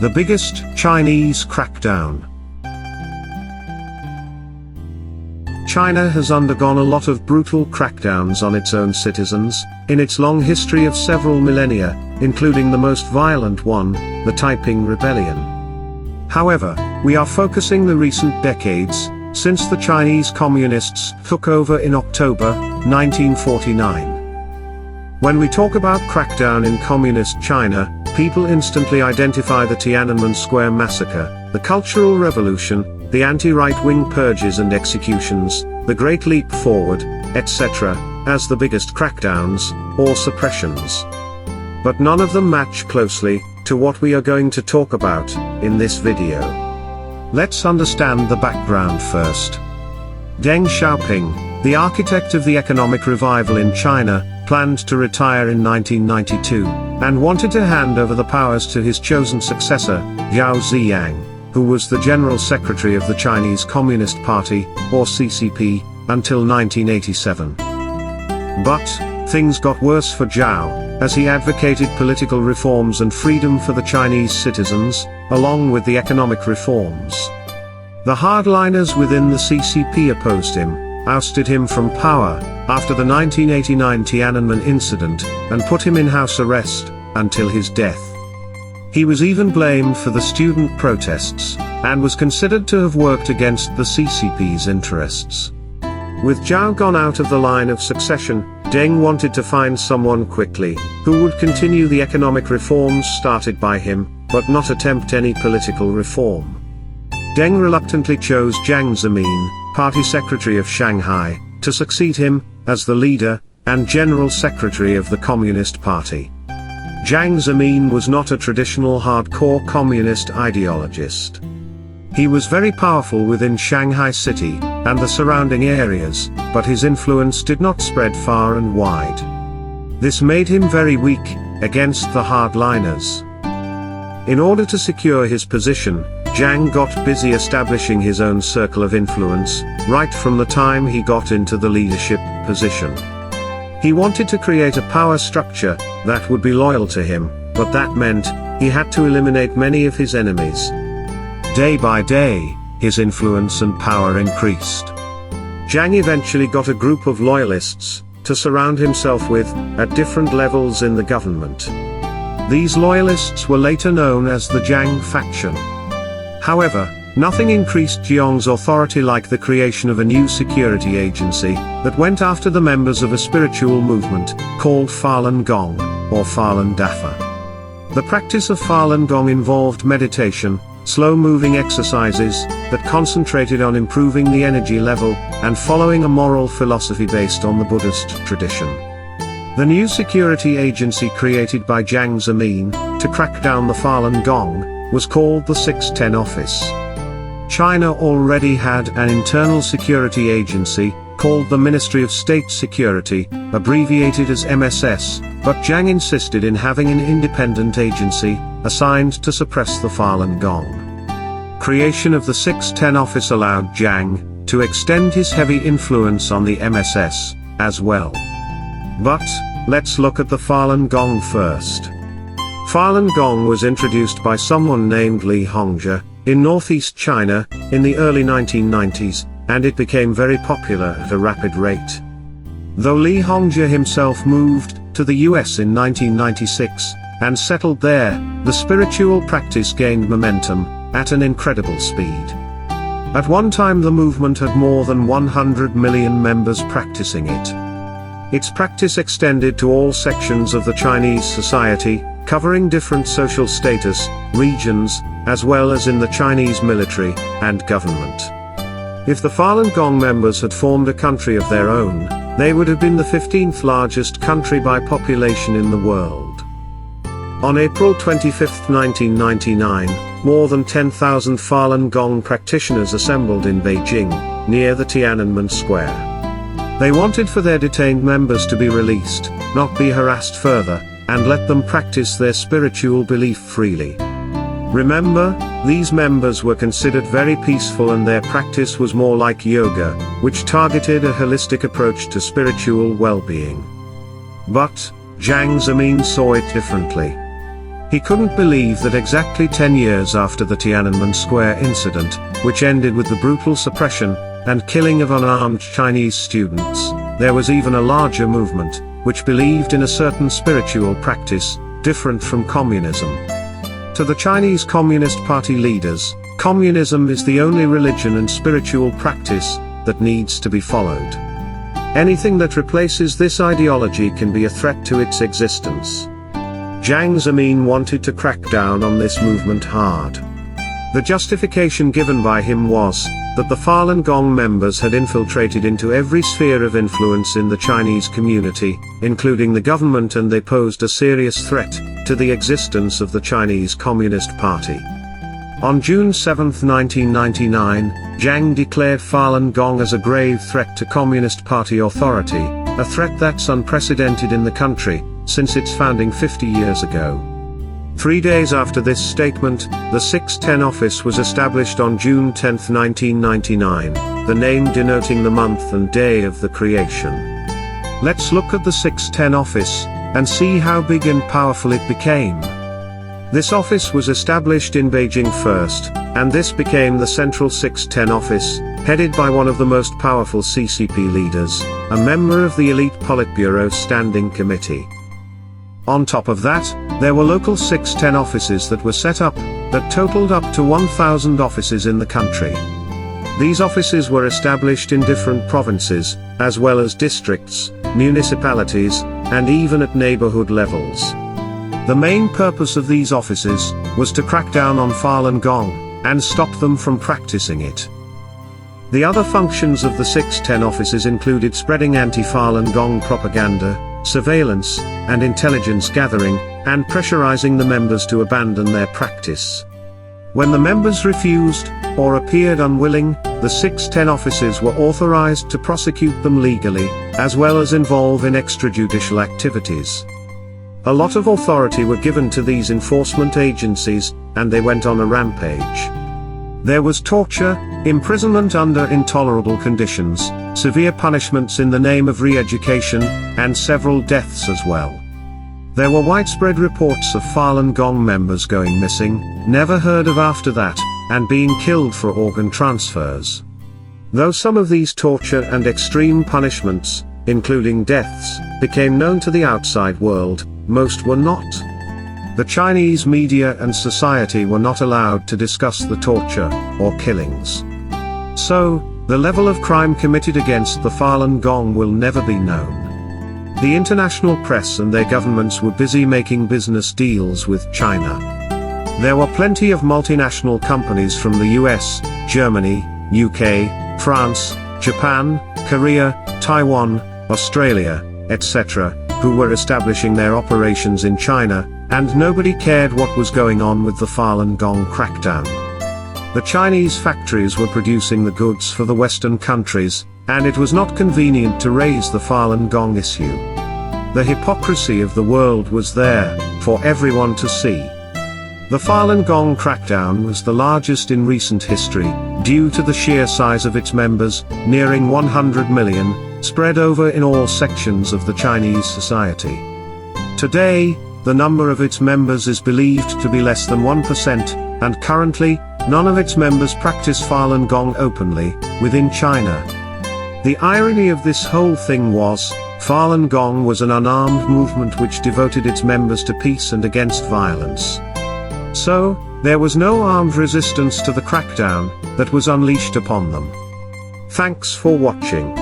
The Biggest Chinese Crackdown. China has undergone a lot of brutal crackdowns on its own citizens, in its long history of several millennia, including the most violent one, the Taiping Rebellion. However, we are focusing the recent decades, since the Chinese Communists took over in October 1949. When we talk about crackdown in Communist China, people instantly identify the Tiananmen Square massacre, the Cultural Revolution, the anti-right-wing purges and executions, the Great Leap Forward, etc., as the biggest crackdowns, or suppressions. But none of them match closely to what we are going to talk about in this video. Let's understand the background first. Deng Xiaoping, the architect of the economic revival in China, planned to retire in 1992, and wanted to hand over the powers to his chosen successor, Zhao Ziyang, who was the General Secretary of the Chinese Communist Party, or CCP, until 1987. But things got worse for Zhao, as he advocated political reforms and freedom for the Chinese citizens, along with the economic reforms. The hardliners within the CCP opposed him, ousted him from power, after the 1989 Tiananmen incident, and put him in house arrest, until his death. He was even blamed for the student protests, and was considered to have worked against the CCP's interests. With Zhao gone out of the line of succession, Deng wanted to find someone quickly, who would continue the economic reforms started by him, but not attempt any political reform. Deng reluctantly chose Jiang Zemin, party secretary of Shanghai, to succeed him, as the leader, and general secretary of the Communist Party. Jiang Zemin was not a traditional hardcore communist ideologist. He was very powerful within Shanghai city, and the surrounding areas, but his influence did not spread far and wide. This made him very weak, against the hardliners. In order to secure his position, Jiang got busy establishing his own circle of influence, right from the time he got into the leadership position. He wanted to create a power structure that would be loyal to him, but that meant he had to eliminate many of his enemies. Day by day, his influence and power increased. Jiang eventually got a group of loyalists to surround himself with, at different levels in the government. These loyalists were later known as the Jiang faction. However, nothing increased Jiang's authority like the creation of a new security agency that went after the members of a spiritual movement called Falun Gong, or Falun Dafa. The practice of Falun Gong involved meditation, slow-moving exercises that concentrated on improving the energy level and following a moral philosophy based on the Buddhist tradition. The new security agency created by Jiang Zemin to crack down the Falun Gong was called the 610 Office. China already had an internal security agency, called the Ministry of State Security, abbreviated as MSS, but Jiang insisted in having an independent agency, assigned to suppress the Falun Gong. Creation of the 610 Office allowed Jiang to extend his heavy influence on the MSS, as well. But, let's look at the Falun Gong first. Falun Gong was introduced by someone named Li Hongzhi, in northeast China, in the early 1990s, and it became very popular at a rapid rate. Though Li Hongzhi himself moved to the US in 1996, and settled there, the spiritual practice gained momentum, at an incredible speed. At one time the movement had more than 100 million members practicing it. Its practice extended to all sections of the Chinese society, covering different social status, regions, as well as in the Chinese military and government. If the Falun Gong members had formed a country of their own, they would have been the 15th largest country by population in the world. On April 25, 1999, more than 10,000 Falun Gong practitioners assembled in Beijing, near the Tiananmen Square. They wanted for their detained members to be released, not be harassed further, and let them practice their spiritual belief freely. Remember, these members were considered very peaceful and their practice was more like yoga, which targeted a holistic approach to spiritual well-being. But, Jiang Zemin saw it differently. He couldn't believe that exactly 10 years after the Tiananmen Square incident, which ended with the brutal suppression and killing of unarmed Chinese students, there was even a larger movement, which believed in a certain spiritual practice, different from communism. To the Chinese Communist Party leaders, communism is the only religion and spiritual practice that needs to be followed. Anything that replaces this ideology can be a threat to its existence. Jiang Zemin wanted to crack down on this movement hard. The justification given by him was that the Falun Gong members had infiltrated into every sphere of influence in the Chinese community, including the government, and they posed a serious threat to the existence of the Chinese Communist Party. On June 7, 1999, Jiang declared Falun Gong as a grave threat to Communist Party authority, a threat that's unprecedented in the country since its founding 50 years ago. 3 days after this statement, the 610 office was established on June 10, 1999, the name denoting the month and day of the creation. Let's look at the 610 office and see how big and powerful it became. This office was established in Beijing first, and this became the Central 610 office, headed by one of the most powerful CCP leaders, a member of the elite Politburo Standing Committee. On top of that, there were local 610 offices that were set up, that totaled up to 1,000 offices in the country. These offices were established in different provinces, as well as districts, municipalities, and even at neighborhood levels. The main purpose of these offices was to crack down on Falun Gong and stop them from practicing it. The other functions of the 610 offices included spreading anti-Falun Gong propaganda, surveillance, and intelligence gathering, and pressurizing the members to abandon their practice. When the members refused, or appeared unwilling, the 610 officers were authorized to prosecute them legally, as well as involve in extrajudicial activities. A lot of authority were given to these enforcement agencies, and they went on a rampage. There was torture, imprisonment under intolerable conditions, severe punishments in the name of re-education, and several deaths as well. There were widespread reports of Falun Gong members going missing, never heard of after that, and being killed for organ transfers. Though some of these torture and extreme punishments, including deaths, became known to the outside world, most were not. The Chinese media and society were not allowed to discuss the torture or killings. So, the level of crime committed against the Falun Gong will never be known. The international press and their governments were busy making business deals with China. There were plenty of multinational companies from the US, Germany, UK, France, Japan, Korea, Taiwan, Australia, etc., who were establishing their operations in China, and nobody cared what was going on with the Falun Gong crackdown. The Chinese factories were producing the goods for the Western countries, and it was not convenient to raise the Falun Gong issue. The hypocrisy of the world was there, for everyone to see. The Falun Gong crackdown was the largest in recent history, due to the sheer size of its members, nearing 100 million, spread over in all sections of the Chinese society. Today, the number of its members is believed to be less than 1%, and currently, none of its members practice Falun Gong openly, within China. The irony of this whole thing was, Falun Gong was an unarmed movement which devoted its members to peace and against violence. So, there was no armed resistance to the crackdown that was unleashed upon them. Thanks for watching.